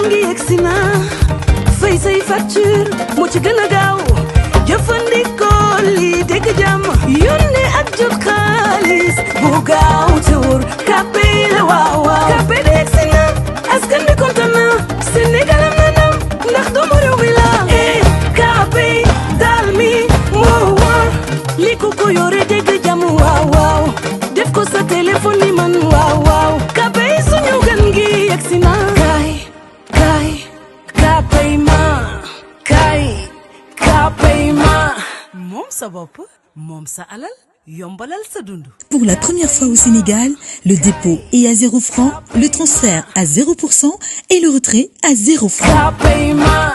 ngi yegsi na fay say facture moo ci gën a gaaw jëfandikoo lii dégg jàmm yónnee ak jot xaalis bu gaaw te wóor Kpay la waaw waaw Kpay de yegsi na askan bi kontaan na Sénégal am na ndam ndax doomu réew mi la Kpay daal mi moo wóor li ku ko yore dégg jàmm waaw waaw def ko sa téléphone ni man waaw waaw Kpay suñu gan gi yegsi na Kpay ma Kpay ma moom sa bopp moom sa alal yombalal sa dund. Pour la première fois au Sénégal, le dépôt est à 0 francs, le transfert à 0% et le retrait à 0 francs. Kpay ma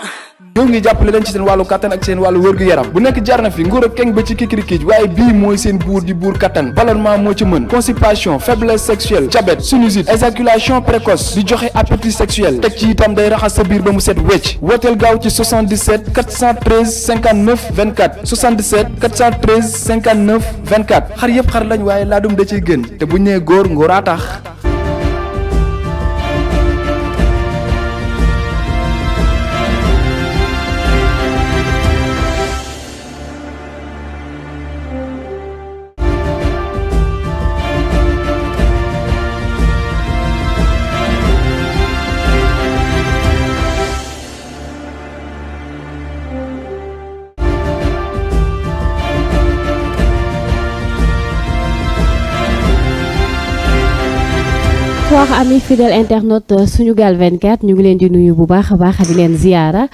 ñoo ngi jàppale leen ci seen wàllu kattan ak seen wàllu wér-gu-yaram bu nekk jar na fi nguur ak keng ba ci kikirikiij waaye bii mooy seen buur di buur kattan ballonnement moo ci mën constipation faiblesse sexuelle diabète sinusite éjaculation précoce di joxe appétit sexuel teg ci itam day raxas sa biir ba mu set wecc wooteel gaaw ci 77 413 59 24 77 413 59 24 xar yëpp xar lañ waaye laadum da ciy gën te bu ñu nee góor ngóoraa tax. bonsoir amis fidèles internautes Sunugal 24 ñu ngi leen di nuyu bu baax a baax di leen ziyaara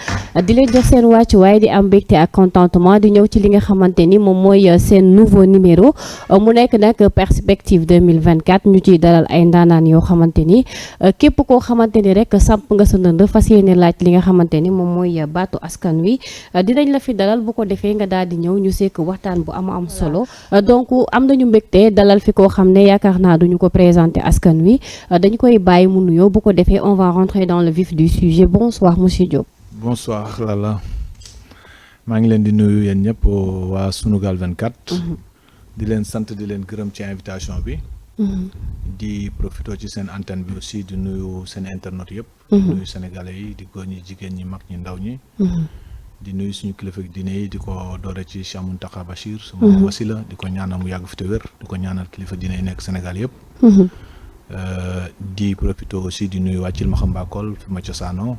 di leen jox seen wàccuwaay di am mbégte ak contentement di ñëw ci li nga xamante ni moom mooy seen nouveau numéro mu nekk nag perspective 2024 ñu ciy dalal ay ndaanaan yoo xamante ni képp koo xamante ni rek samp nga sa ndënd fas yéene laaj li nga xamante ni moom mooy baatu askan wi dinañ la fi dalal bu ko defee nga daal di ñëw ñu sekk waxtaan bu am solo donc am nañu mbégte dalal fi koo xam ne yaakaar naa duñu ko présenter askan wi dañ koy bàyyi mu nuyoo bu ko defee on va rentrer dans le vif du sujet bonsoir monsieur Diop. bonsoir Lala maa ngi leen di nuyu yéen ñëpp waa Sunugal 24. di leen sant di leen gërëm ci invitation bi. di profité ci seen antenne bi aussi di nuyu seen internet yëpp. nuyu sénégalais yi di góor ñi jigéen ñi mag ñi ndaw ñi. di nuyu suñu kilifa diine yi di ko doore ci Cheikh Mountakha Bachir. suma wasila di ko ñaanal mu yàgg fi te wér di ko ñaanal kilifa diine yi nekk Sénégal yëpp. di profité aussi di nuyu wàccil ma xam Mbakol fi ma cosaanoo.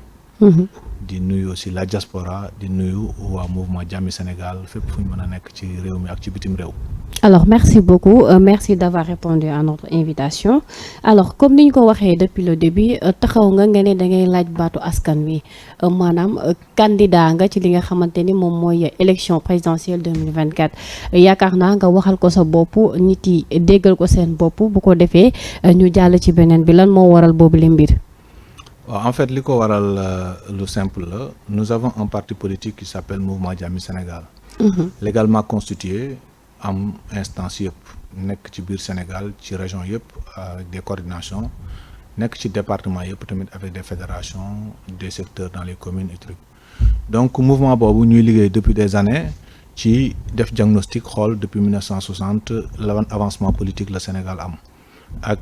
di nuyu aussi la diaspora di nuyu waa mouvement Jàmmi Sénégal fépp fu ñu mën a nekk ci réew mi ak ci bitim réew. alors merci beaucoup merci d'avoir répondu à notre invitation alors comme ni ñu ko waxee depuis le début taxaw nga ne da ngay laaj baatu askan wi maanaam candidat nga ci li nga xamante ni moom mooy élection présidentielle 2024 yaakaar naa nga waxal ko sa bopp nit yi déggal ko seen bopp bu ko defee ñu jàll ci beneen bi lan moo waral boobu le mbir. En fait li ko waral lu simple la nous avons un parti politique qui s'appelle Mouvement Jàmmi Sénégal. légalement constitué am instance yëpp nekk ci biir Sénégal ci région yëpp avec des coordinations nekk ci département yëpp tamit avec des fédérations des secteurs dans les communes et trucs donc mouvement boobu ñuy liggéey depuis des années ci def diagnostic xool depuis 1960 l'avancement politique la Sénégal am ak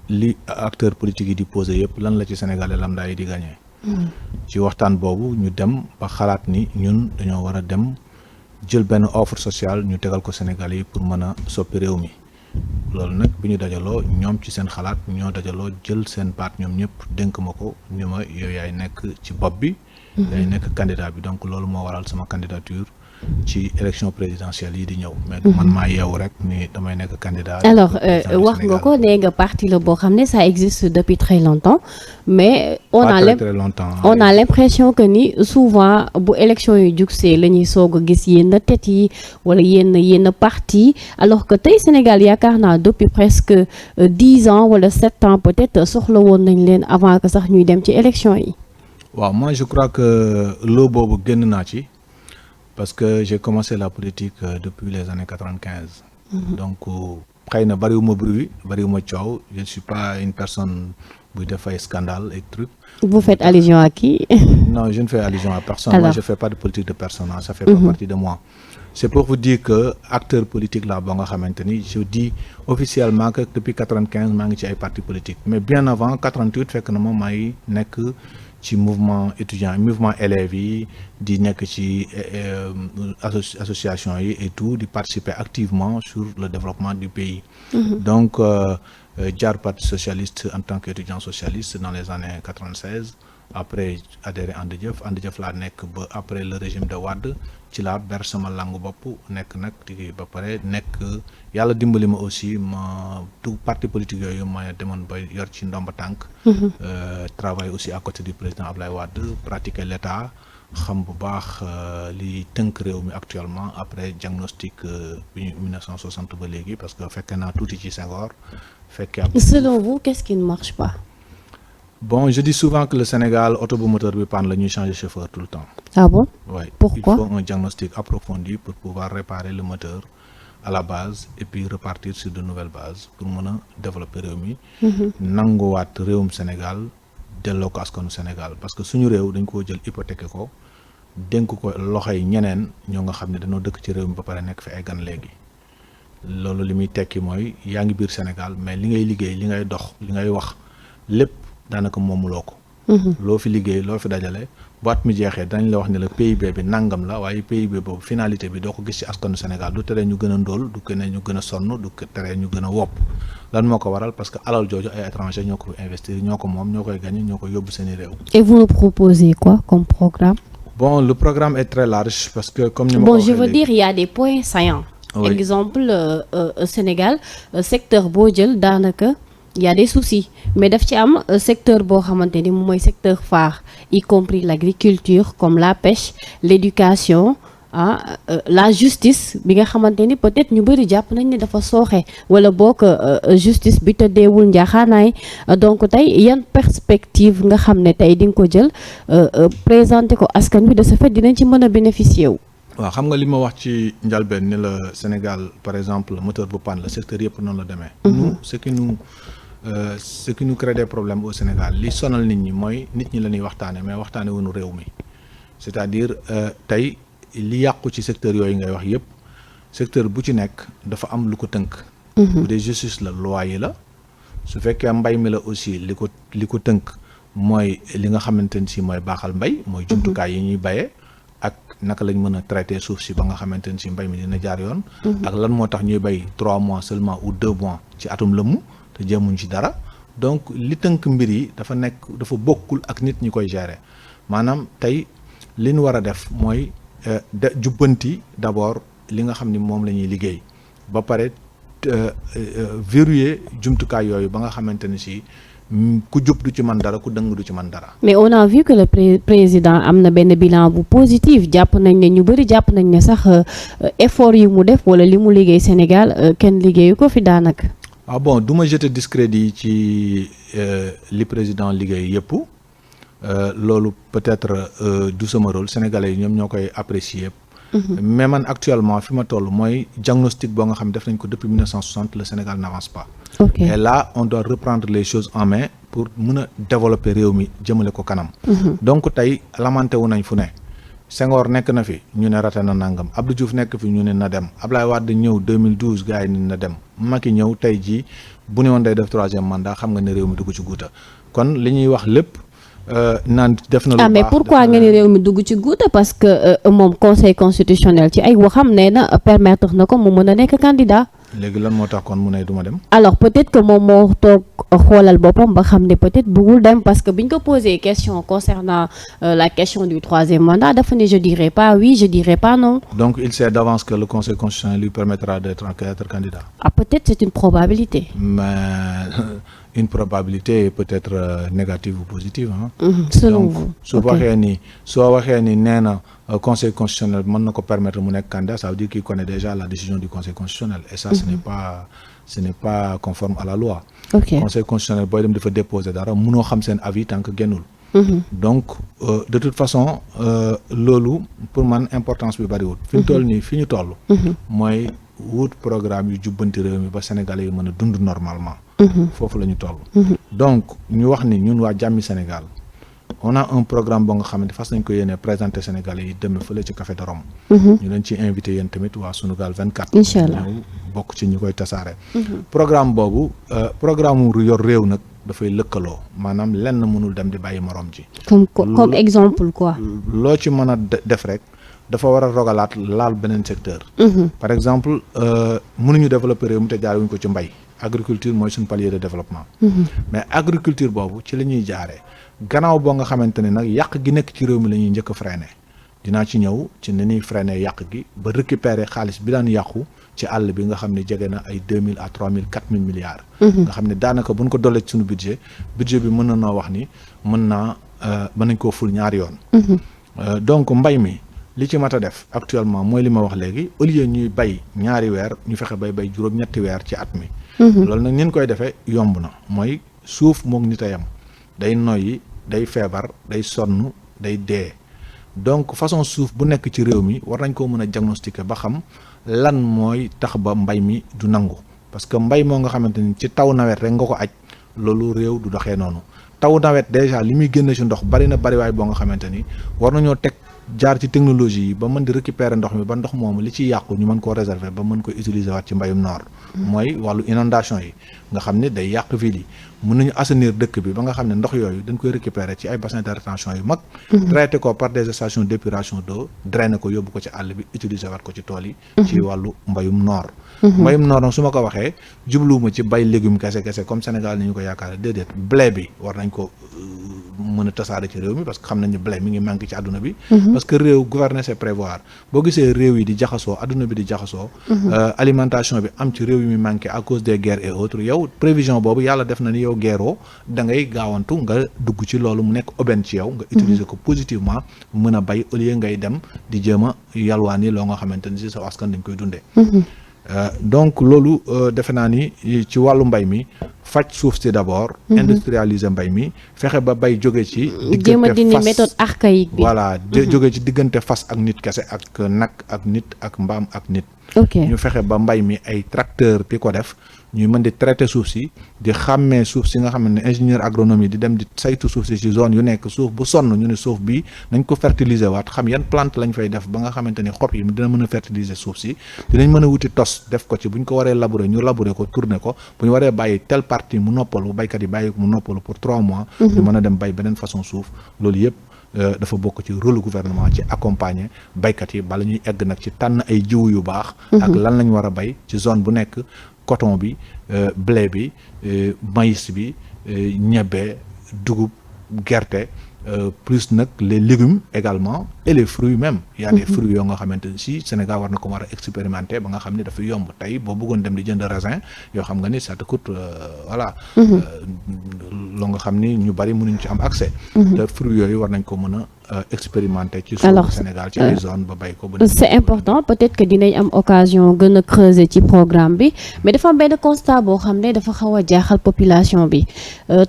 li acteurs politiques yi di posé yëpp lan la ci Sénégalais lambda yi di gagné. ci waxtaan boobu ñu dem ba xalaat ni ñun dañoo war a dem jël benn offre sociale ñu tegal ko Sénégalais yi pour mën a soppi réew mi loolu nag bi ñu dajaloo ñoom ci seen xalaat ñoo dajaloo jël seen baat ñoom ñëpp dénk ma ko ñu ma yow yaay nekk ci bopp bi. yaay nekk candidat bi donc loolu moo waral sama candidature. ci élection présidentielle yi di ñëw. mais man maa yeewu rek ni damay nekk candidat. alors wax nga ko nee nga parti la boo xam ne ça existe depuis très longtemps mais on a l'impression que ni souvent bu élection yu jugsee la ñuy soog a gis yenn tête yi wala yenn parti alors que tey Sénégal yaakaar naa depuis presque 10 ans wala 7 ans peut-être soxla woon nañ leen avant que sax ñuy dem ci élection yi. waaw moi je crois que loo boobu génn naa ci. parce que j'ai commencé la politique depuis les années 95. donc xëy na bariwuma bruit bariwuma coow je ne suis pas une personne buy def ay scandale et trucs. vous faites allusion à qui? non je ne fais allusion à personne. Alors. Moi je fais pas de politique de personne ça fait pas partie de moi. c'est pour vous dire que acteur politique la ba nga xamante ni je dis officiellement que depuis 95 maa ngi ci ay partis politiques mais bien avant 88 fekk na moom maa ngi nekk ci mouvement étudiant mouvement élèves yi di nekk ci association yi et tout di participer activement sur le développement du pays. Donc jaar parti socialiste en tant qu'étudiant socialiste dans les années 96 après adhéré ànd jëf laa nekk ba après le régime de Wade ci laa ber sama langue bopp nekk nag di ba pare nekk yàlla dimbali ma aussi ma tout parti politique yooyu ma demoon ba yor ci ndomba tànk. Travailler aussi à côté du président Ablaye Wade pratiquer l'état xam bu baax li tënk réew mi actuellement après diagnostic bi 1960 ba léegi parce que fekkee naa tuuti ci Senghor fekkee. Selon vous, qu'est-ce qui ne marche pas? Bon, je dis souvent que le Sénégal, auto moteur bi panne la ñuy changer chauffeur tout le temps. Ah bon? Oui. Pourquoi? Il faut un diagnostic approfondi pour pouvoir réparer le moteur à la base et puis repartir sur de nouvelles bases pour mën a développer réew mi. nanguwaat réewum Sénégal delloo ko askanu Sénégal parce que suñu réew dañ koo jël hypothéquer ko dénk ko loxoy ñeneen ñoo nga xam ne dañoo dëkk ci réew mi ba pare nekk fi ay gan léegi. loolu li muy tekki mooy yaa ngi biir Sénégal mais li ngay liggéey li ngay dox li ngay wax lépp daanaka moomuloo ko. loo fi liggéey loo fi dajale bu at mi jeexee dañ la wax ne la PIB bi nangam la waaye PIB boobu finalité bi doo ko gis ci askanu Sénégal du tere ñu gën a ndóol du tere ñu gën a sonn du tere ñu gën a wopp lan moo ko waral parce que alal jooju ay étranger ñoo ko investir ñoo ko moom ñoo koy gagné ñoo ko yóbbu seeni réew. Et vous nous proposez quoi comme programme? Bon, le programme est très large parce que comme ni ma ko Bon, waxee je veux léegi- dire, il y a des points saillants. Oui. Exemple, Sénégal, secteur boo jël daanaka il y a des soucis mais daf ci am secteur boo xamante ni moom mooy secteur phare y compris l'agriculture comme la pêche l'éducation la justice bi nga xamante ni peut-être ñu bëri jàpp nañ ne dafa sooxe wala boog justice bi tëddeewul njaaxaanaay donc tey yan perspective nga xam ne tey di nga ko jël présenter ko askan wi de ce fait dinañ ci mën a bénéficier wu. waaw xam nga li ma wax ci njalbeen ni la Sénégal par exemple moteur bu panne le secteur yëpp noonu la demee. nous ce qui nous crée des problèmes au Sénégal li sonal nit ñi mooy nit ñi la ñuy waxtaane mais waxtaane wuñu réew mi c'est-à-dire tey li yàqu ci secteur yooyu ngay wax yëpp secteur bu ci nekk dafa am lu ko tënk. bu dee justice la loi yi la su fekkee mbay mi la aussi li ko tënk mooy li nga xamante ni si mooy baaxal mbay mooy jumtukaay yi ñuy bayee ak naka lañ mën a traiter suuf si ba nga xamante ni si mbay mi dina jaar yoon. ak lan moo tax ñuy bay 3 mois seulement ou 2 mois ci atum lëmm te jéemuñ ci dara donc li tënk mbir yi dafa bokkul ak nit ñi koy gérer maanaam tey li ñu war a def mooy jubbanti d'abord li nga xam ni moom la ñuy liggéey ba pare verrouiller jumtukaay yooyu ba nga xamante ni si ku jub du ci mën dara ku dëng du ci mën dara. mais on a vu que le président am na benn bilan bu positif jàpp nañ ne ñu bëri jàpp nañ ne sax effort yi mu def wala li mu liggéey Sénégal kenn liggéeyu ko fi daanaka. ah bon du ma jeter discrédit ci li président liggéey yëpp loolu peut-être du sama rôle sénégalais yi ñoom ñoo koy apprécier. mais man actuellement fi ma toll mooy diagnostic boo nga xam def nañ ko depuis 1960 le Sénégal n'avance pas. ok et là on doit reprendre les choses en main pour mën a développer réew mi jëmale ko kanam. donc tey lamenté wu nañ fu ne. Senghor nekk na fi ñu ne raté na nangam Abdou Diouf nekk fi ñu ne na dem Ablaye Wade ñëw 2012 gars yi ni na dem Macky ñëw tey jii bu ne woon day def 3e mandat xam nga ne réew mi dugg ci guuta kon li ñuy wax lépp naan def na lu baax mais pourquoi nga ne réew mi dugg ci guuta parce que moom conseil constitutionnel ci ay waxam nee na permettre na ko mu mën a nekk candidat. léegi lan moo tax kon mu ne du ma dem. alors peut-être que moom moo toog xoolal boppam ba xam ne peut-être bëggul dem parce que biñ ko posé question concernant la question du 3e mandat dafa ne je dirais pas oui je dirais pas non. donc il sait d'avance que le conseil constitutionnel lui permettra d'être candidat. peut-être c'est une probabilité. mais une probabilité peut-être négative ou positive selon donc, vous. soo waxee ni nee na conseil constitutionnel mën na ko permettre mu nekk candidat ça veut dire qu'il connaît déjà la décision du conseil constitutionnel et ça ce n'est pas conforme à la loi. ok conseil constitutionnel booy dem dafa déposer dara mënoo xam seen avis tant que génnul. donc de toute façon loolu pour man importance bi bariwul. fi ñu toll mooy wut programme yu jubbanti réew mi ba Sénégalais yi mën a dund normalement. foofu la ñu toll. donc ñu wax ni ñun waa Jàmmi Sénégal on a un programme boo nga xamante fas nañ ko yéene présenter Sénégalais yi demee fële ci Café de Rome. ñu leen ci invité yéen tamit waa Sunugal 24. incha allah ñëw bokk ci ñu koy tasaare. programme boobu programme yor réew nag dafay lëkkaloo maanaam lenn mënul dem di bàyyi morom ji. comme exemple quoi. loo ci mën a def rek dafa war a rogalaat laal beneen secteur. par exemple mënuñu développer réew mi te jaarewuñ ko ci mbay. agriculture mooy suñu palier de développement. mais agriculture boobu ci la ñuy jaaree gannaaw boo nga xamante ne nag yàq gi nekk ci réew mi la ñuy njëkk a freiner dinaa ci ñëw ci ni ñuy freiner yàq gi ba récupérer xaalis bi daan yàqu ci àll bi nga xam ne jege na ay 2000 à 3000 4000 milliards. nga xam ne daanaka buñ ko dollee ci suñu budget bi mën na noo wax ni mën nañ koo ful ñaari yoon. donc mbay mi li ci mat a def actuellement mooy li ma wax léegi au lieu ñuy bay ñaari weer ñu fexe bay juróom-ñetti weer ci at mi. loolu nag ni ñu koy defee yomb na mooy suuf moom nit a yam day noyyi day feebar day sonn day dee donc façon suuf bu nekk ci réew mi war nañ koo mën a diagnostiquer ba xam lan mooy tax ba mbay mi du nangu parce que mbay moo nga xamante ni ci taw nawet rek nga ko aj loolu réew du doxee noonu taw nawet déjà li muy génne ci ndox bari na bariwaay boo nga xamante ni war nañoo teg jaar ci technologie yi ba mën di récupérer ndox mi ba ndox moomu li ci yàqu ñu mën koo réserver ba mën ko utiliser waat ci mbayum noor. mooy wàllu inondation yi nga xam ne day yàq ville yi mën nañu assainir dëkk bi ba nga xam ne ndox yooyu dañ koy récupérer ci ay bassins de rétention yu mag. traité ko par des stations d'épuration d'eau drainer ko yóbbu ko ci àll bi utiliser waat ko ci tool yi. ci wàllu mbayum noor. mbayum noor nag su ma ko waxee jubluwuma ci bay légume kese comme Sénégal ni ñu ko yaakaar déedéet blé bi war nañ ko mën a tasaare ci réew mi parce que xam nañ ne blé mi ngi manqué ci àdduna bi. parce que réew gouverner c'est prévoir boo gisee réew yi di jaxasoo àdduna bi di jaxasoo. alimentation bi am ci réew yi muy manqué à cause des guerres et autres yow prévision boobu yàlla def na ni yow guerroo da ngay gaawantu nga dugg ci loolu mu nekk aubaine ci yow. nga utiliser ko positivement mën a bay au lieu ngay dem di jéem a yalwaani loo nga xamante ni si sa askan dañ koy dundee. donc loolu defe naa ni ci wàllu mbay mi faj suuf si d'abord. industrialiser mbay mi fexe ba bay jóge ci. jéem a dindi méthode archaïque bi. voilà jóge ci diggante fas ak nit kese ak nag ak nit ak mbaam ak nit. ok ñu fexe ba mbay mi ay tracteur di ko def ñuy mën di traiter suuf si di xàmmee suuf si nga xam ne ingénieur agronomie di dem di saytu suuf si ci zone yu nekk suuf bu sonn ñu ne suuf bi nañ ko fertiliser waat xam yan plante lañ fay def ba nga xamante ni xob yi dina mën a fertiliser suuf si dinañ mën a wuti tos def ko ci bu ñu ko waree labourer ñu labourer ko tourner ko bu ñu waree bàyyi telle partie mu noppalu baykat yi bàyyi ko mu noppalu pour 3 mois. ñu mën a dem bay beneen façon suuf loolu yëpp. dafa bokk ci rôle gouvernement ci accompagner baykat yi bala ñuy egg nag ci tànn ay jiwu yu baax. ak lan lañ war a bay ci zone bu nekk coton bi blé bi maïs bi ñebbe dugub gerte plus nag les légumes également et les fruits même. Il y a des fruits yoo nga xamante ni si Sénégal war na ko war a expérimenter ba nga xam ne dafa yomb tey boo bëggoon dem di jënd raisin yoo xam nga ni ça te coûte voilà. loo nga xam ni ñu bari mënuñ ci am accès. te fruits yooyu war nañ ko mën a expérimenter ci suuf Sénégal ci ay zone ba bay ko. c'est important peut-être que dinañ am occasion gën a creuser ci programme bi mais dafa am benn constat boo xam ne dafa xaw a jaaxal population bi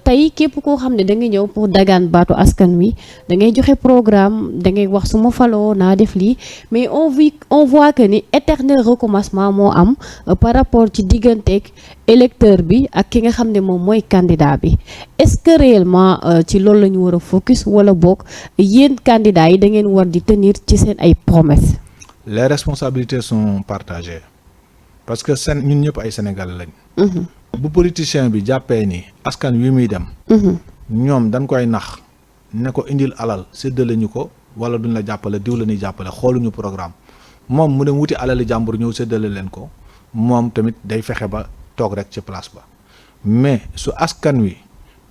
tey képp koo xam ne da nga ñëw pour dagaan baatu askan wi da ngay joxe programme da ngay wax su ma faloo naa def lii mais on voit que ni éternel recommencement moo am par rapport ci digganteeg électeur bi ak ki nga xam ne moom mooy candidat bi est-ce que réellement ci loolu la ñu war a focus wala boog yéen candidats yi da ngeen war di tenir ci seen ay promesses. Les responsabilités sont partagées parce que ñun ñëpp ay Sénégalais lañ. bu politicien bi jàppee ni askan wi muy dem. ñoom dañ koy nax ne ko indil alal séddale ñu ko wala duñ la jàppale diw la ñuy jàppale xooluñu programme moom mu dem wuti alali jàmbur ñëw séddale leen ko moom tamit day fexe ba toog rek ci place ba mais su askan wi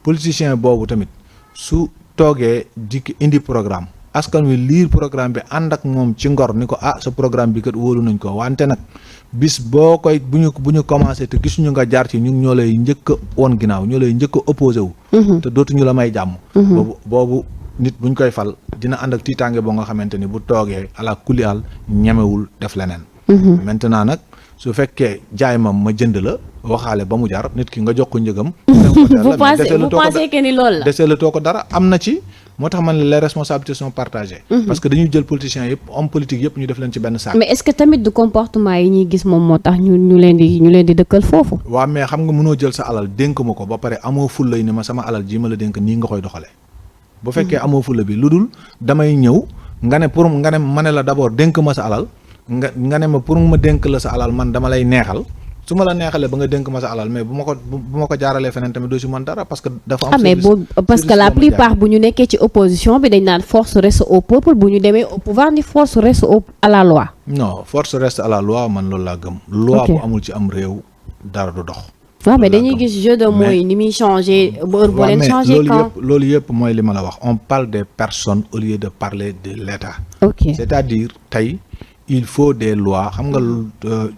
politicien boobu tamit su toogee di indi programme askan wi liir programme bi ànd ak moom ci ngor ni ko sa programme bi kat wóolu nañ ko wante nag bis boo koy bu ñu commencé te gisuñu nga jaar ci ñun ñoo lay njëkk a woon ginnaaw ñoo lay njëkk a opposé wu. te dootuñu la may jàmm. boobu nit buñ koy fal dina ànd ak tiitaange boo nga xamante ni bu toogee ala kulial ñemewul def leneen. maintenant nag su fekkee jaay ma jënd la waxaale ba mu jar nit ki nga jox ko njëgam. vous pensez que ni loolu la. desee la too ko dara am na ci. moo tax man les responsabilités sont partagées. parce que dañuy jël politiciens yëpp homme politique yëpp ñu def leen ci benn sac. mais est-ce que tamit du comportement yi ñuy gis moom moo tax ñu leen di dëkkal foofu. waaw mais xam nga mënoo jël sa alal dénk ma ko ba pare amoo fulla yi ne ma sama alal ji ma la dénk nii nga koy doxalee. bu fekkee amoo fulla bi lu dul damay ñëw nga ne ma ne la d'abord dénk ma sa alal nga ne ma pour ma dénk la sa alal man dama lay neexal su ma la neexalee ba nga dénk ma sa alal mais bu ma ko jaaralee feneen tamit doo si mën dara parce que dafa am mais parce que la plupart bu ñu nekkee ci opposition bi dañ naan force reste au peuple bu ñu demee au pouvoir ni force reste à la loi. non force reste à la loi man loolu laa gëm. loi bu amul ci am réew dara du dox. waaw mais dañuy gis jeu de mots ni muy changé boo leen changé quand loolu yëpp mooy li ma la wax on parle des personnes au lieu de parler de l'État. ok c'est-à-dire tey il faut des lois xam nga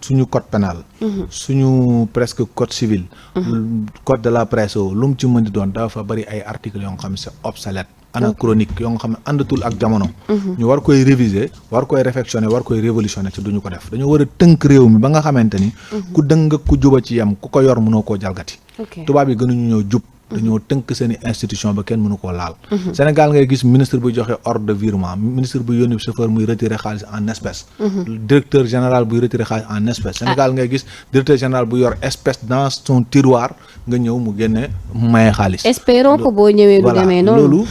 suñu code pénal suñu presque code civil code de la presse lu mu ci mën di doon dafa bari ay articles yoo nga xam ne c'est obsolète anachronique yoo nga xam ne àndatul ak jamono ñu war koy réviser war koy réfectionner war koy révolutionner ci duñu ko def dañoo war a tënk réew mi ba nga xamante ni ku dëng ku juba ci yem ku ko yor mënoo koo jalgati tubaab yi gënuñu ñëw jub dañoo tënk seen i institution ba kenn mënu koo laal Sénégal ngay gis ministre buy joxe ordre de virement ministre buy yónni chauffeur muy retirer xaalis en espèces directeur général buy retirer xaalis en espèces Sénégal ngay gis directeur général bu yor espèce dans son tiroir nga ñëw mu génne maye xaalis espérons que boo ñëwee du demee noonu loolu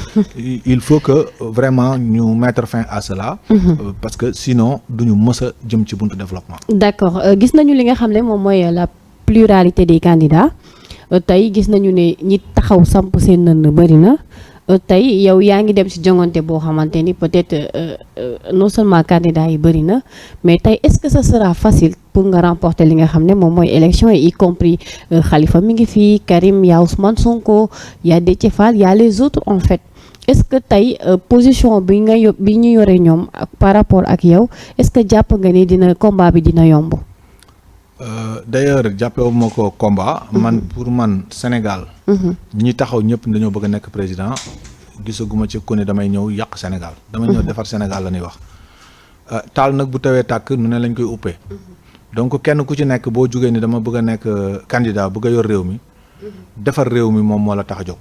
il faut que vraiment ñu mettre fin à cela parce que sinon duñu mës a jëm ci buntu développement d'accord gis nañu li nga xam ne moom mooy la pluralité des candidats tey gis nañu ne ñi taxaw samp seen nënd bëri na tey yow yaa ngi dem ci jongante boo xamante ni peut-être non seulement candidats yi bëri na mais tey est-ce que ça sera facile pour nga remporter li nga xam ne moom mooy élection y compris Khalifa mi ngi fii Karim y a Ousmane Sonko y a Déthié Fall y a les autres en fait est-ce que tey position bi ñu yore ñoom par rapport ak yow est-ce que jàpp nga ni combat bi dina yomb. D'ailleurs jàppewu ma ko combat man pour man Sénégal ñi taxaw ñëpp dañoo bëgg a nekk président gisaguma ci ku ne damay ñëw yàq Sénégal damay ñëw defar Sénégal la ñuy wax taal nag bu tawee tàkk nu ne lañ koy uppee donc kenn ku ci nekk boo jugee ni dama bëgg a nekk candidat bëgg a yor réew mi defar réew mi moom moo la tax a jóg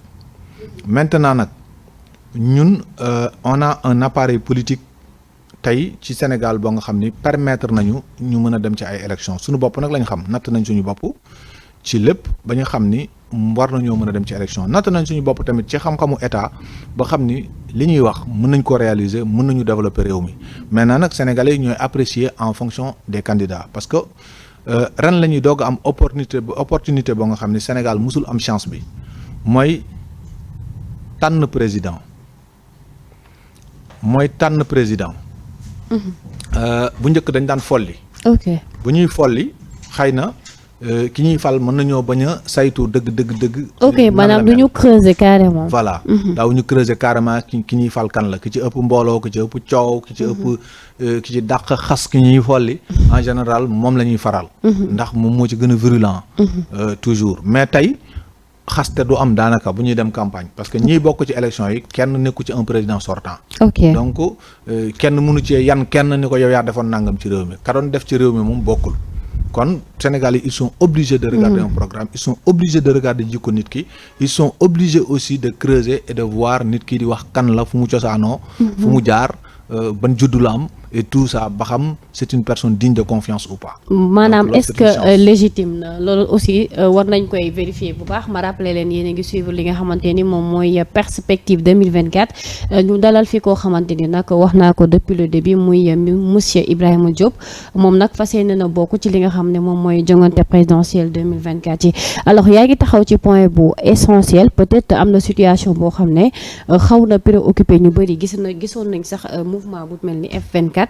maintenant nag ñun on a un appareil politique tey ci Sénégal boo nga xam ni permettre nañu ñu mën a dem ci ay élections suñu bopp nag lañ xam natt nañ suñu bopp ci lépp ba ñu xam ni war nañoo mën a dem ci élection natt nañ suñu bopp tamit ci xam-xamu état ba xam ni li ñuy wax mën nañ ko réaliser mën nañu développer réew mi maintenant nag sénégalais yi ñooy apprécier en fonction des candidats parce que ren la ñuy doog am opportunité boo nga xam ni Sénégal musul am chance bi mooy tànn président bu njëkk dañ daan folli bu ñuy folli xëy na ki ñuy fal mën nañoo bañ a saytu dëgg ok maanaam du ñu creuser carrément voilà daaw ñu creuser carrément ki ñuy fal kan la ki ci ëpp mbooloo ki ci ëpp coow ki ci ëpp ki ci dàq xas ki ñuy folli en général moom la ñuy faral ndax moom moo ci gën a virulent toujours mais tey xaste du am daanaka bu ñuy dem campagne parce que ñiy bokk ci élection yi kenn nekku ci un président sortant donc kenn mënu ci yan kenn ni ko yow yaa defoon nangam ci réew mi ka doon def ci réew mi moom bokkul kon Sénégal yi ils sont obligés de regarder un programme ils sont obligés de regarder jikko nit ki ils sont obligés aussi de creuser et de voir nit ki di wax kan la fu mu cosaanoo fu mu jaar ban juddu la am et tout ça ba xam c'est une personne digne de confiance ou pas. maanaam est-ce que légitime na loolu aussi war nañ koy vérifier bu baax ma rappeler leen yéen a ngi suivre li nga xamante ni moom mooy perspective 2024 ñu dalal fi koo xamante ni nag wax naa ko depuis le début muy monsieur Ibrahima Diop moom nag fas yéene na bokk ci li nga xam ne moom mooy jongante présidentielle 2024 yi alors yaa ngi taxaw ci point bu essentiel peut-être am na situation boo xam ne xaw na préoccupé ñu bëri gisoon nañ sax mouvement bu mel ni F24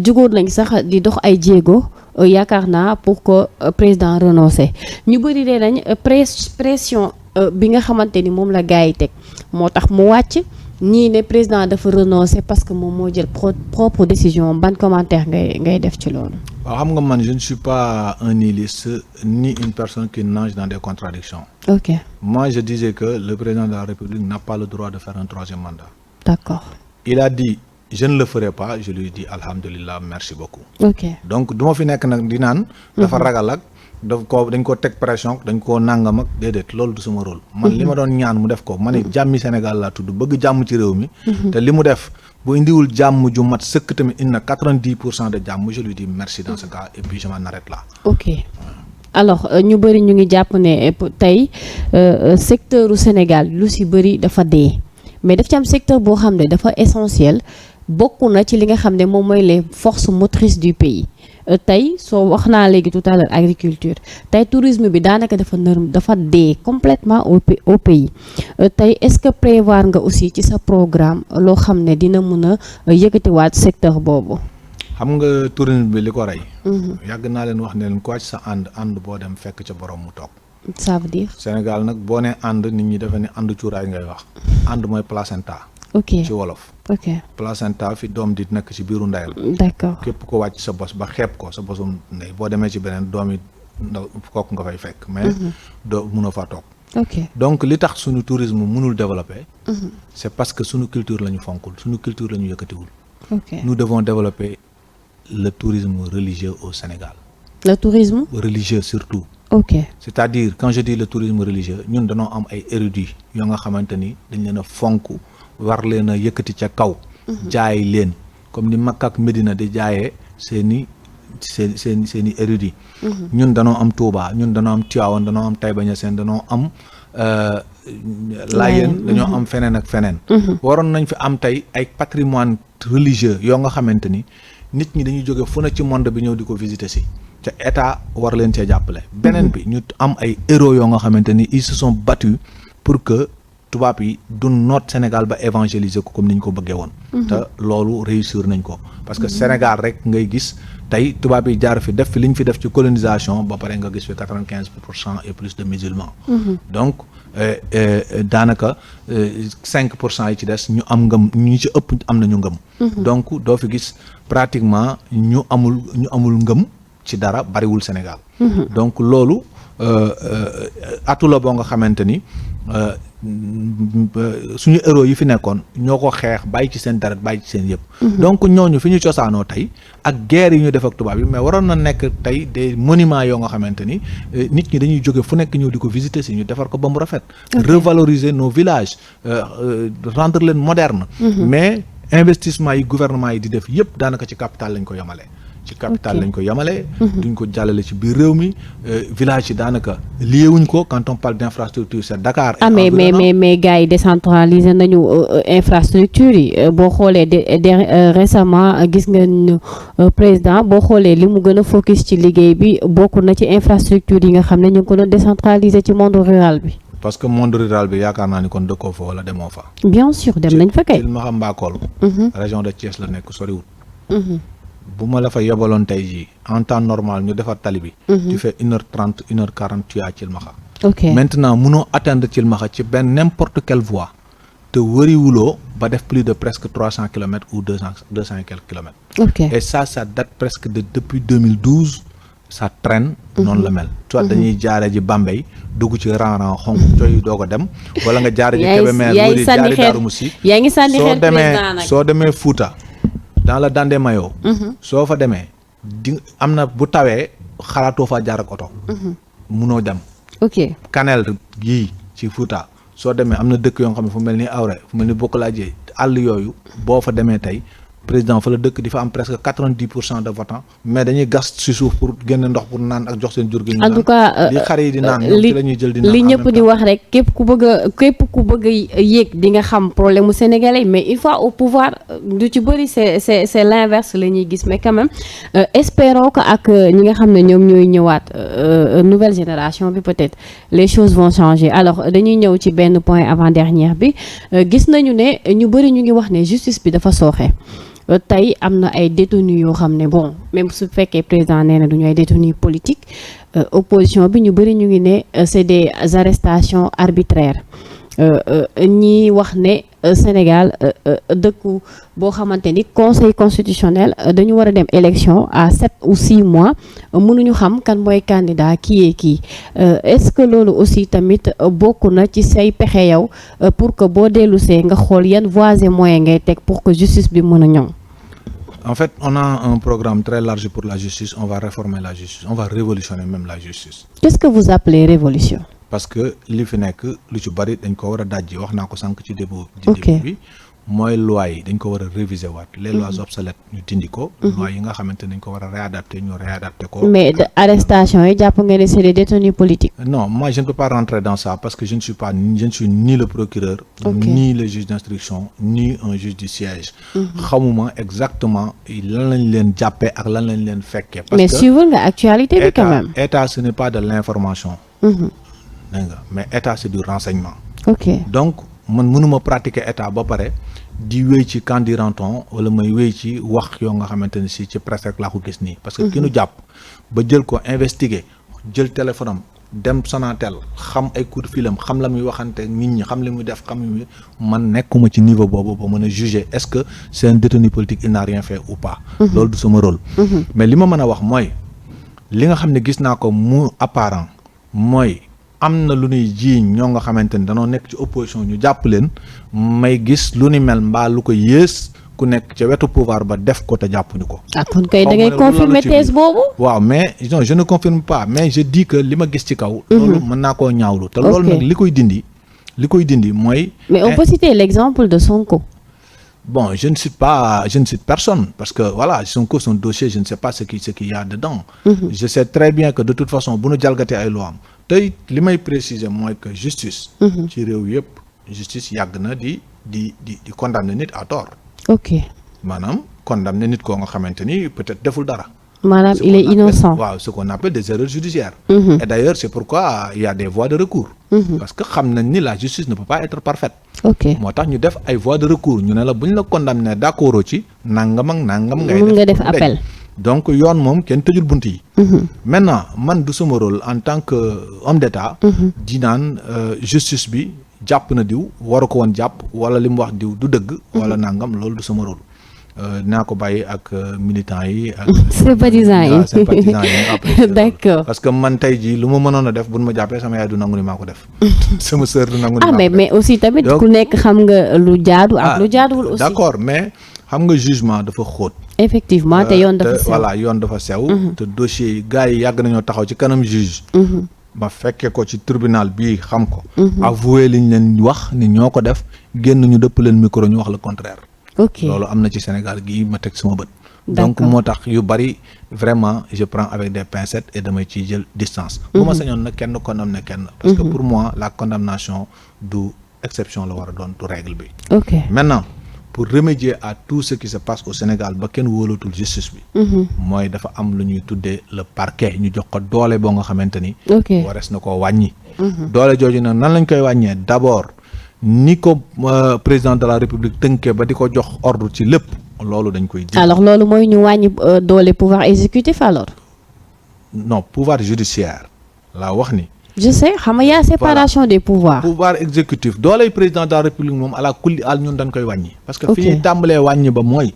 jugoon nañ sax di dox ay jéego yaakaar naa pour que président renoncé ñu bëri dee nañ pression bi nga xamante ni moom la gars yi teg moo tax mu wàcc ñii ne président dafa renoncé parce que moom moo jël propre décision ban commentaire ngay def ci loolu. waaw xam nga man je ne suis pas un nihiliste ni une personne qui nage dans des contradictions. ok moi je disais que le président de la République n'a pas le droit de faire un troisième mandat. d'accord. il a dit je ne le ferai pas je lui dis alhamdulillah merci beaucoup. ok donc du ma fi nekk nag di naan. dafa ragal ak dañ ko teg pression dañ koo nangam ak déedéet loolu du sama rôle. man li ma doon ñaan mu def ko ma ne jàmmi Sénégal laa tudd bëgg jàmm ci réew mi. te li mu def bu indiwul jàmm ju mat sëkk tamit indi na 90% de jàmm je lui dis merci dans ce cas et puis je m'en arrête là. ok alors ñu bëri ñu ngi jàpp ne tey secteur u Sénégal lu si bëri dafa dee mais daf ci am secteur boo xam ne dafa essentiel. bokk na ci li nga xam ne moom mooy les forces motrices du pays tey soo wax naa léegi tout à l'heure agriculture tey tourisme bi daanaka dafa dee complètement au pays tey est-ce que prévoir nga aussi ci sa programme loo xam ne dina mun a yëkkatiwaat secteur boobu. xam nga tourisme bi li ko rey. yàgg naa leen wax ne leen ko ci sa ànd boo dem fekk ca borom mu toog. ça veut dire. Sénégal nag boo nee ànd nit ñi dafa ne ànd cuuraay ngay wax. ànd mooy placenta. ok ci wolof. ok placenta fi doom di nekk ci biiru ndeyal. d'accord képp ko wàcc sa bos ba xeeb ko sa bosum ndey boo demee ci beneen doom yi ndaw kooku nga fay fekk. mais doo mënoo faa toog. ok donc li tax suñu tourisme mënul développer. c'est parce que suñu culture la ñu fonkul suñu culture la ñu yëkkatiwul. ok nous devons développer le tourisme religieux au Sénégal. le tourisme. religieux surtout. ok c'est-à-dire quand je dis le tourisme religieux ñun dañoo am ay érudits yoo nga xamante ni dañ leen a fonk war leen a yëkkati ca kaw. jaay leen comme ni Makka ak Medina di jaayee seeni érudits. ñun dañoo am Touba ñun dañoo am Tivaouane dañoo am Taïba Niassène dañoo am Layène dañoo am feneen ak feneen. waroon nañ fi am tey ay patrimoine religieux yoo nga xamante ni nit ñi dañuy jóge fu ne ci monde bi ñëw di ko visiter si. te état war leen cee jàppale. beneen bi ñu am ay héros yoo nga xamante ni ils se sont battus pour que tubaab yi du noot Sénégal ba évangéliser ko comme ni ñu ko bëggee woon. te loolu réussir nañ ko parce que Sénégal rek ngay gis tey tubaab yi jaar fi def fi li ñu fi def ci colonisation ba pare nga gis fi 95% et plus de musulmans. donc daanaka 5% yi ci des ñu am ngëm ñu ci ëpp am nañu ngëm. donc doo fi gis pratiquement ñu amul ngëm. ci dara bariwul Sénégal. donc loolu atu la boo nga xamante ni suñu héros yi fi nekkoon ñoo ko xeex bàyyi ci seen deret bàyyi ci seen yëpp. donc ñooñu fi ñu cosaanoo tey ak guerre yi ñu def ak tubaab yi mais waroon na nekk tey des monuments yoo nga xamante ni nit ñi dañuy jóge fu nekk ñëw di ko visiter si ñu defar ko ba mu rafet. revaloriser nos villages rendre leen moderne. mais investissement yi gouvernement yi di def yëpp daanaka ci capital lañ ko yemale. ci capital lañ ko yemale. duñ ko jàllale ci biir réew mi village yi daanaka liéwuñ ko quand on parle d'infrastructure c'est Dakar. mais gars yi décentraliser nañu infrastructure yi boo xoolee récemment gis nga président boo xoolee li mu gën a focus ci liggéey bi bokk na ci infrastructure yi nga xam ne ñu ngi ko doon décentraliser ci monde rural bi. parce que monde rural bi yaakaar naa ni kon dëkkoo fa wala demoo fa. bien sûr dem nañ fa kay. ci Maxa Mbakol. région de Thiès la nekk soriwul. bu ma la fa yebaloon tey jii en temps normal ñu defar tali bi. tu fais 1h30 1h40 tu es à Thilmakha. ok maintenant mënoo atteindre Thilmakha ci benn n'importe quelle voie te wëriwuloo ba def plus de presque 300 kilomètres ou 200 et quelques kilomètres. ok et ça date presque depuis 2012 ça traîne. noonu la mel. soit dañuy jaare ji Bambey dugg ci rang xonk cooy doog a dem. wala nga jaare ji Kébémer wala jaare Darou Moussi. yaa ngi sànni xeet président nag soo demee Fouta. dans la Dandé Mayo. soo fa demee di am na bu tawee xalaatoo fa jaar ak oto. munoo dem. ok Kanel gii ci Fouta soo demee am na dëkk yoo xam ne fu mel ni Awre fu mel ni Bokalaaje àll yooyu boo fa demee tey président fa la dëkk di fa am presque 90% de votants mais dañuy gas ci suuf pour génne ndox pour naan ak jox seen jur gi. en tout cas li xar yi di naan ñoom ci la ñuy jël di naan li ñëpp di wax rek képp ku bëgg a yéeg di nga xam problème mu sénégalais mais une fois au pouvoir du ci bëri c'est l'inverse la ñuy gis mais quand même espérons que ak ñi nga xam ne ñoom ñooy ñëwaat nouvelle génération bi peut-être les choses vont changer alors dañuy ñëw ci benn point avant-dernière bi gis nañu ne ñu bëri ñu ngi wax ne justice bi dafa sooxe. tey am na ay détenus yoo xam ne bon même su fekkee président nee na du ñu ay détenus politiques opposition bi ñu bëri ñu ngi ne c'est des arrestations arbitraires ñi wax ne Sénégal dëkku boo xamante ni conseil constitutionnel dañu war a dem élection à 7 ou 6 mois mënuñu xam kan mooy candidat kii est-ce que loolu aussi tamit bokk na ci say pexe yow pour que boo dellusee nga xool yan voies et moyens ngay teg pour que justice bi mën a ñoŋ. En fait, on a un programme très large pour la justice. On va réformer la justice. On va révolutionner même la justice. Qu'est-ce que vous appelez révolution? Parce que li fi nekk lu ci bari dañ ko war a dajji wax naa ko sànq ci début bi mooy loi yi dañ ko war a réviser waat les lois obsolètes ñu dindi ko. loi yi nga xamante ne dañ ko war a réadapter ñu réadapter ko. mais arrestation yi jàpp nga ne c'est des détenus politiques. non moi je ne peux pas rentrer dans ça parce que je ne suis ni le procureur. ni le juge d'instruction ni un juge du siège. xamuma exactement lan lañ leen jàppee ak lan lañ leen fekkee. parce mais que suivre nga actualité bi quand même. état ce n'est pas de l'information. dégg nga mais état c'est du renseignement. ok donc man mënuma pratiquer état ba pare di wéy ci candidaton wala may wéy ci wax yoo nga xamante ne si ci presse rek laa ko gis nii. parce que ki nu jàpp ba jël ko investiguer jël téléphone am dem Sonatel xam ay coup de fil am xam la muy waxante nit ñi xam li muy def xam li man nekkuma ci niveau boobu ba mën a juger est-ce que c'est un détenu politique il n'a rien fait ou pas. loolu du sama rôle. mais li ma mën a wax mooy li nga xam ne gis naa ko mu apparent mooy. am na lu ñuy jiiñ ñoo nga xamante ni danoo nekk ci opposition ñu jàpp leen may gis lu ni mel mbaa lu ko yées ku nekk ca wetu pouvoir ba def ko te jàppuñu ko. ah kon kay da ngay confirmer thèse boobu. waaw mais non je ne confirme pas mais je dis que li ma gis ci kaw. loolu mën naa koo ñaawlu. te loolu nag li koy dindi mooy. mais on peut citer l'exemple de Sonko. Bon, je ne cite personne parce que voilà, Sonko, son dossier, je ne sais pas ce qu'il y a dedans. Je sais très bien que de toute façon, bu nu jalgatee ay loi am tey li may préciser mooy que justice. ci réew yëpp justice yàgg na di condamner nit à tort. ok maanaam condamner nit koo nga xamante ni peut-être deful dara. maanaam il est innocent. waaw ce qu'on appelle des erreurs judiciaires. Et d'ailleurs c'est pourquoi il y a des voies de recours. parce que xam nañ ni la justice ne peut pas être parfaite. ok moo tax ñu def ay voies de recours ñu ne la bu ñu la condamné d'accord ci nangam ak nangam. ngay def appel. donc yoon moom kenn tëjul bunt yi. maintenant man du sama rôle en tant que homme d'état. di naan justice bi jàpp na diw waru ko woon jàpp wala li mu wax diw du dëgg. wala nangam loolu du sama rôle. naa ko bàyyi ak militants yi ak. sympathisants yi après. d'accord parce que man tey jii lu ma mënoon a def bu ma jàppee sama yaay du nangu ni maa ko def. sama sœur du nangu ni maa ko def. mais aussi tamit ku nekk xam nga lu jaadu ak lu jaaduwul aussi. d'accord mais xam nga jugement dafa xóot. effectivement te yoon dafa sew voilà yoon dafa sew. te dossier yi gars yi yàgg nañoo taxaw ci kanam juge. ma fekkee ko ci tribunal bii xam ko. avoué liñ leen wax ni ñoo ko def génn ñu dëpp leen micro ñu wax le contraire. ok loolu am na ci Sénégal gii ma teg sama bët. donc moo tax yu bari vraiment je prends avec des pincettes et damay ciy jël distance. bu ma sañoon nag kenn condamné kenn. parce que pour moi la condamnation du exception la war a doon du règle bi. ok maintenant pour remédier à tout ce qui se passe au Sénégal ba kenn wóolatul justice bi. mooy dafa am lu ñuy tuddee le parquet ñu jox ko doole boo nga xamante ni. warees na koo wàññi. doole jooju nag nan lañ koy wàññee d'abord. ni ko président de la République tënkee ba di ko jox ordre ci lépp loolu dañ koy di alors loolu mooy ñu wàññi doole pouvoir exécutif alors non pouvoir judiciaire laa wax ni je sais xam nga y a séparation des pouvoirs. pouvoir exécutif dooley président de la République moom ala kulli al ñun dañ koy wàññi parce que fi ñuy tàmbalee wàññi ba mooy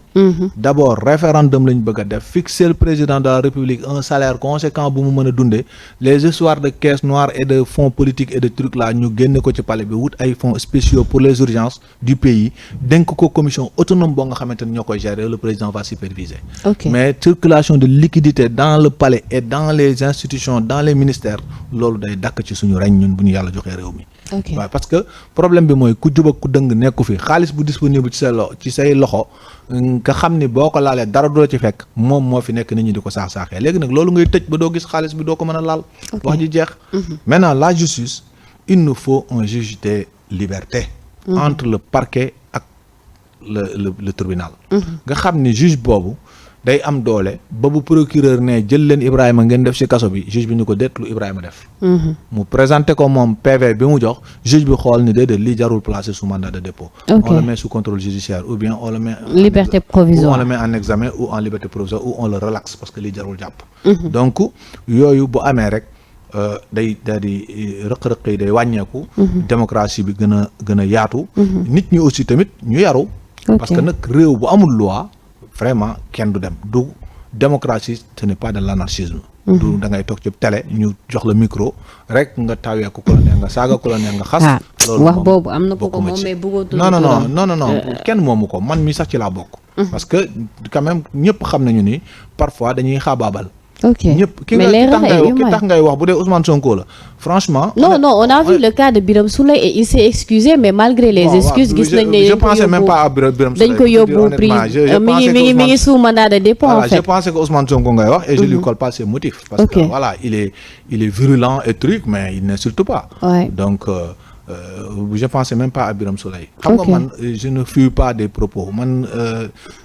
d'abord référendum lañ bëgg a def fixer le président de la République un salaire conséquent bu mu mën a dundee les histoires de caisse noire et de fonds politiques et de trucs là ñu génne ko ci palais bi wut ay fonds spéciaux pour les urgences du pays dénk ko commission autonome boo nga xamante ni ñoo koy gérer le président va superviser mais circulation de liquidité dans le palais et dans les institutions dans les ministères loolu day dakk ci suñu reñ ñun bu ñu yàlla joxee réew mi waaw parce que problème bi mooy ku jub ak ku dëng nekku fi xaalis bu disponible ci say loxo nga xam ni boo ko laalee dara du la ci fekk moom moo fi nekk nit ñi di ko saax-saaxee léegi nag loolu ngay tëj ba doo gis xaalis bi doo ko mën a laal wax ji jeex maintenant la justice il nous faut un juge de liberté entre le parquet ak le tribunal nga xam ni juge boobu day am doole ba bu procureur ne jël leen Ibrahima ngeen def ci kaso bi juge bi ñu ko déet lu Ibrahima def mu présenté ko moom PV bi mu jox juge bi xool ni déedéet lii jarul placé sous mandat de dépôt on le met sous contrôle judiciaire ou bien on le met liberté provisoire ou on le met en examen ou en liberté provisoire ou on le relaxe parce que lii jarul jàpp donc yooyu bu amee rek day daal di rëq-rëq yi day wàññeeku démocratie bi gën a yaatu nit ñi aussi tamit ñu yaru parce que nag réew bu amul loi vraiment kenn du dem du démocratie ce n'est pas de l'anarchisme du da ngay toog ci télé ñu jox la micro rek nga tawee ko la neex nga saaga ko la neex nga xas loolu wax boobu am na ko ko moom mais bëggootul non kenn moomu ko man mi sax ci laa bokk parce que quand même ñëpp xam nañu ni parfois dañuy xaabaabal ok ñëpp ki tax ngay wax bu dee Ousmane Sonko la franchement. non on a vu le cas de Birame Souleye et il s'est excusé mais malgré les excuses gis nañ ne je pensais même pas à Birame Souleye dañ ko yóbbu prix mi ngi sous mandat de dépôt en fait. Je pensais que Ousmane Sonko ngay wax et je lui colle pas ses motifs parce que voilà il est virulent et truc mais il n'insulte pas. Donc je pensais même pas à Birame Souleye. Xam nga man je ne fuis pas des propos man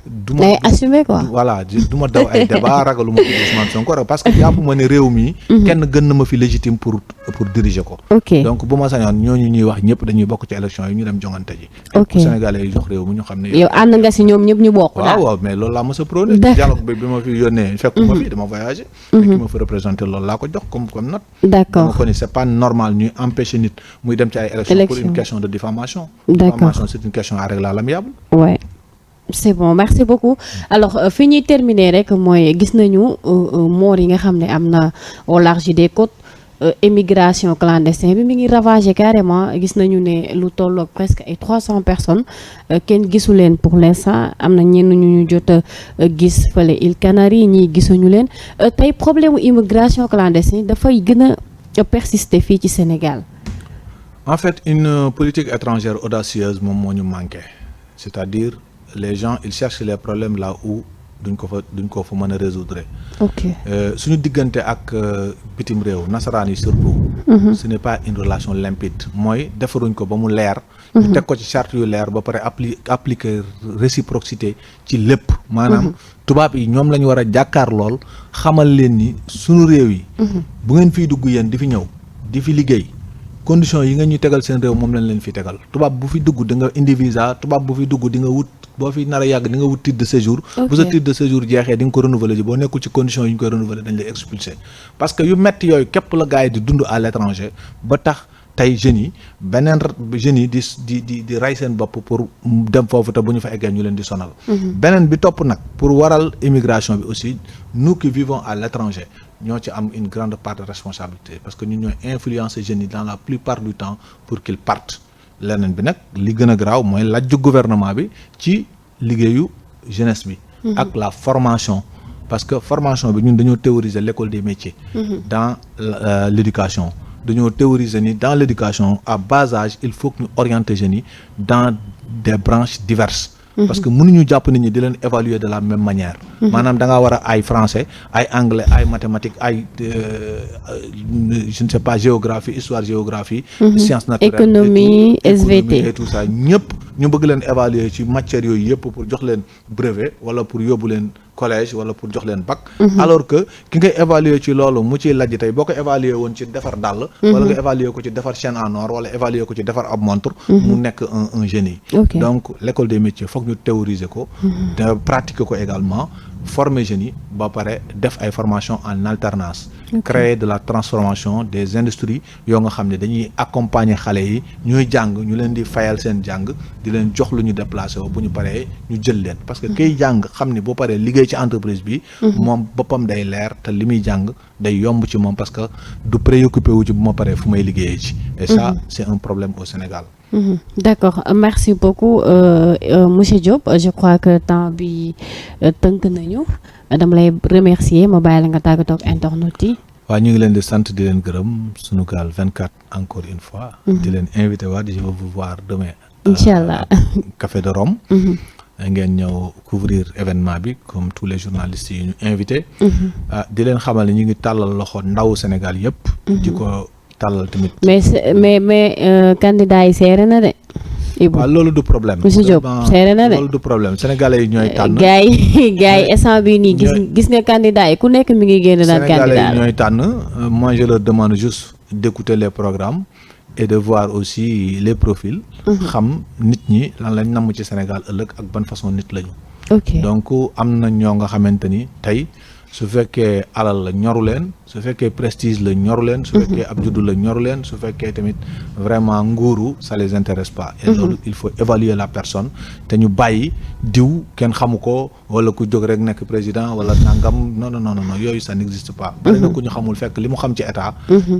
du ma assumer quoi. Voilà du ma daw ay débat ragaluma ko Ousmane Sonko parce que jàpp ma ne réew mi kenn gën na ma fi légitime pour diriger ko. Donc bu ma sañoon ñooñu ñuy wax ñëpp dañuy bokk ci élection yi ñu dem jongante ji. pour Sénégalais yi jox réew mi ñu xam ne yow ànd nga si ñoom ñëpp ñu bokk daal. waaw mais loolu laa ma sa prôné dialogue bi ma fi yónnee fekkuma fi dama voyagé mais ki ma fa représenté loolu laa ko jox comme note. D'accord dama ko ni c'est pas normal ñuy empêcher nit muy dem ci ay élection pour une question de diffamation. Diffamation c'est une question à régler à l'amiable. Ouais. C'est bon merci beaucoup alors fi ñuy terminer rek mooy gis nañu moor yi nga xam ne am na au large des côtes émigration clandestine bi mi ngi ravagé carrément gis nañu ne lu tolloog presque ay 300 personnes kenn gisu leen pour l'instant am na ñenn ñu jot a gis fële Îles Canaries ñii gisuñu leen tey problème immigration clandestine dafay gën a persister fii ci Sénégal. En fait une politique étrangère audacieuse moom moo ñu manqué c'est-à-dire les gens ils cherchent les problèmes là où duñ ko fa mën a résoudre. Suñu diggante ak bitim réew nasaraan yi surtout. Ce n'est pas une relation limpide mooy defaruñ ko ba mu leer. ñu teg ko ci charte yu leer ba pare appliquer réciprocité ci lépp. maanaam tubaab yi ñoom la ñu war a jàkkaar lool xamal leen ni suñu réew yi. bu ngeen fiy dugg yéen di fi ñëw di fi liggéey. conditions yi nga ñu tegal seen réew moom lañ leen fi tegal tubaab bu fi dugg di nga indi visa tubaab bu fi dugg di nga wut boo fi nar a yàgg di nga wut titre de séjour. bu sa titre de séjour jeexee di nga ko renouveler ji boo nekkul ci conditions yi ñu koy renouveler dañ lay expulser parce que yu metti yooyu képp la gars yi di dund à l'étranger ba tax tey jeunes yi beneen jeunes yi di rey seen bopp pour dem foofu te bu ñu fa eggee ñu leen di sonal. beneen bi topp nag pour waral immigration bi aussi nous qui vivons à l'étranger ñoo ci am une grande part de responsabilité parce que ñun ñooy influencer jeunes yi dans la plupart du temps pour qu'ils partent leneen bi nag li gën a garaaw mooy lajju gouvernement bi ci liggéeyu jeunesse bi. ak la formation parce que formation bi ñun dañoo théoriser l'école des métiers. dans l'éducation dañoo théoriser ni dans l'éducation à bas âge il faut que ñu orienter jeunes yi dans des branches diverses. parce que mënuñu jàpp nit ñi di leen évaluer de la même manière. maanaam da ngaa war a ay français ay anglais ay mathématiques ay je ne sais pas géographie histoire géographie. sciences naturelles économie SVT et tout ça ñëpp ñu bëgg leen évaluer ci matières yooyu yëpp pour jox leen brevet wala pour yóbbu leen collège wala pour jox leen bac. alors que ki ngay évaluer ci loolu mu ciy lajj tey boo ko évaluer woon ci defar dàll. wala nga évaluer ko ci defar chaîne en or wala évaluer ko ci defar ab montre. mu nekk un génie. donc l'école des métiers foog ñu théoriser ko. te pratiquer ko également former jeunes yi ba pare def ay formation en alternance. créer de la transformation des industries yoo nga xam ne dañuy accompagner xale yi ñuy jàng ñu leen di fayal seen jàng di leen jox lu ñu déplacé wu bu ñu paree ñu jël leen parce que kiy jàng xam ne boo paree liggéey ci entreprise bi. moom boppam day leer te li muy jàng day yomb ci moom parce que du préoccupé wu ci bu ma paree fu may liggéeyee ci. et ça c'est un problème au Sénégal. D'accord merci beaucoup monsieur Diop je crois que temps bi tënk nañu dama lay remercier ma bàyyi la nga tàggatoo ak internautes yi. waaw ñu ngi leen di sant di leen gërëm Sunugal 24 encore une fois. di leen invité waat je vais vous voir demain. Inch'Allah. Café de Rome. ngeen ñëw couvrir événement bi comme tous les journalistes yi ñu invité. di leen xamal ne ñu ngi tàllal loxo ndaw Sénégal yëpp. di ko tàllal tamit. mais candidat yi seere na de. waaw loolu du problème. monsieur Diop seere na de loolu du problème sénégalais yi ñooy tànn. gars yi instant bii nii gis nga candidat yi ku nekk mi ngi génn daan candidat sénégalais yi ñooy tànn moi je leur demande juste d'écouter les programmes et de voir aussi les profils. xam nit ñi lan lañ namm ci Sénégal ëllëg ak ban façon nit lañu. donc am na ñoo nga xamante ni tey su fekkee alal la ñoru leen su fekkee prestige la ñoru leen su fekkee ab juddu la ñoru leen su fekkee tamit vraiment nguuru ça les intéresse pas et loolu il faut évaluer la personne te ñu bàyyi diw kenn xamu ko wala ku jóg rek nekk président wala nangam non yooyu ça n'existe pas bari na ku ñu xamul fekk li mu xam ci état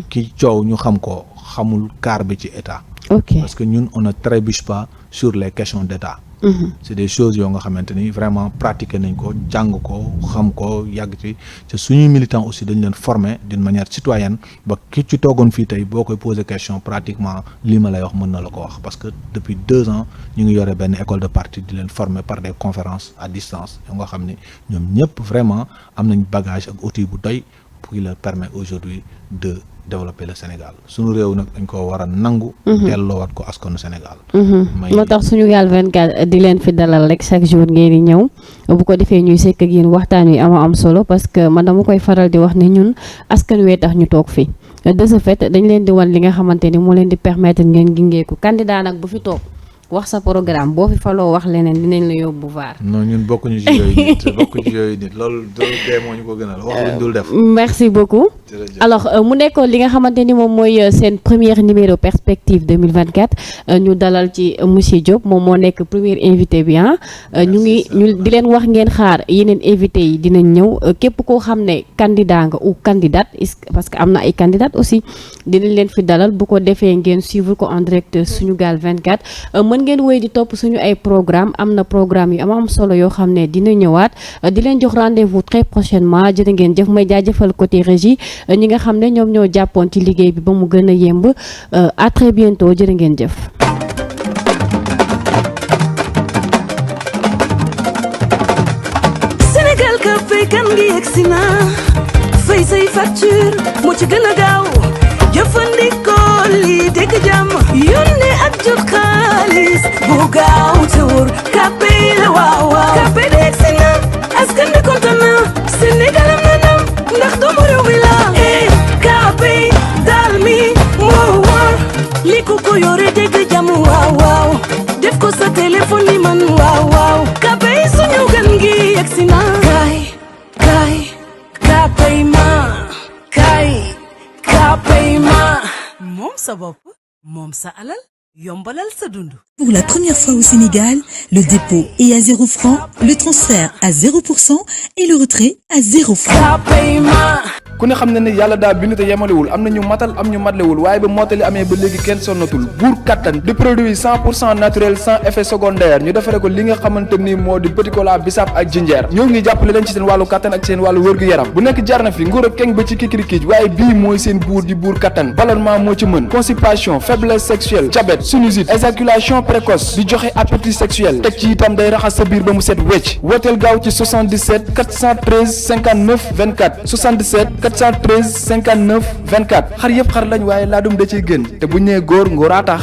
ki coow ñu xam ko xamul kaar bi ci état parce que ñun on ne trébuche pas sur les questions d'état c'est des choses yoo nga xamante ni vraiment pratiquer nañ ko jàng ko xam ko yàgg ci te suñuy militants aussi dañ leen former d'une manière citoyenne ba ki ci toogoon fii tey boo koy poser question pratiquement lii ma lay wax mën na la ko wax parce que depuis 2 ans ñu ngi yore benn école de parti di leen former par des conférences à distance yoo nga xam ni ñoom ñëpp vraiment am nañ bagage ak outil bu doy pour leur permettre aujourd'hui de développer le Sénégal suñu réew nag dañ ko war a nangu. delloowaat ko askanu Sénégal. moo tax Sunugal 24 di leen fi dalal rek chaque jour ngeen di ñëw bu ko defee ñuy sekk ak yéen waxtaan wi am solo parce que man dama koy faral di wax ne ñun askan wee tax ñu toog fi de ce fait dañ leen di wan li nga xamante ni moo leen di permettre ngeen gingeeku candidat nag bu fi toog. wax sa programme boo fi faloo wax leneen dinañ la yóbbu vaar. non ñun bokkuñu ci yooyu nit loolu dee moo ñu ko gënal wax luñ dul def. merci beaucoup. alors mu nekkoon li nga xamante ni moom mooy seen première numéro perspective 2024 ñu dalal ci monsieur Diop moom moo nekk premier invité bi ñu di leen wax ngeen xaar yeneen invité yi dinañ ñëw képp koo xam ne candidat nga ou candidate parce que am na ay candidate aussi dinañ leen fi dalal bu ko defee ngeen suivre ko en direct Sunugal 24 mën ngeen wéy di topp suñu ay programme am na programme yu am solo yoo xam ne dina ñëwaat di leen jox rendez-vous très prochainement jërë ngeen jëf may jaajëfal côté régie ñi nga xam ne ñoom ñoo jàppoon ci liggéey bi ba mu gën a yemb à très bientôt jërë ngeen jëf. Sénégal ka fay kan ngi yegsi na fay say facture moo ci gën a gaaw jëfandikoo lii dégg jàmm yónnee ak jot xaalis bu gaaw te wóor Kpay la waaw waaw Kpay de yegsi na askan bi kontaan na Sénégal am na ndam ndax doomu réew mi la Kpay daal mi moo wóor li ku ko yore dégg jàmm waaw waaw def ko sa téléphone ni man waaw waaw Kpay suñu gan gi yegsi na kay Kpay ma Kpay ma moom sa bopp moom sa alal yombalal sa dund. Pour la première fois au Sénégal, le dépôt est à 0 francs, le transfert à 0% et le retrait à 0 francs. ku ne xam ne ne yàlla daa bind te yemalewul am na ñu matal am ñu matlewul waaye ba mottali amee ba léegi kenn sonnatul buur kattan di produit 100% naturel sans effet secondaire ñu defare ko li nga xamante ni moo di petit cola bisaab ak jinjeer ñoo ngi jàppale leen ci seen wàllu kattan ak seen wàllu wërgu-yaram bu nekk jarna fi nguur ak keng ba ci kikirikiij waaye bii mooy seen buur di buur kattan ballonnement moo ci mën constipation faiblesse sexuelle diabète sinusite éjaculation précoce di joxe appétit sexuel teg ci itam day raxas sa biir ba mu set wecc wooteel gaaw ci 77 413 59 24 77 413 59 24 xar yëpp xar lañ waaye laadum da ciy gën te bu ñu nee góor ngóoraa tax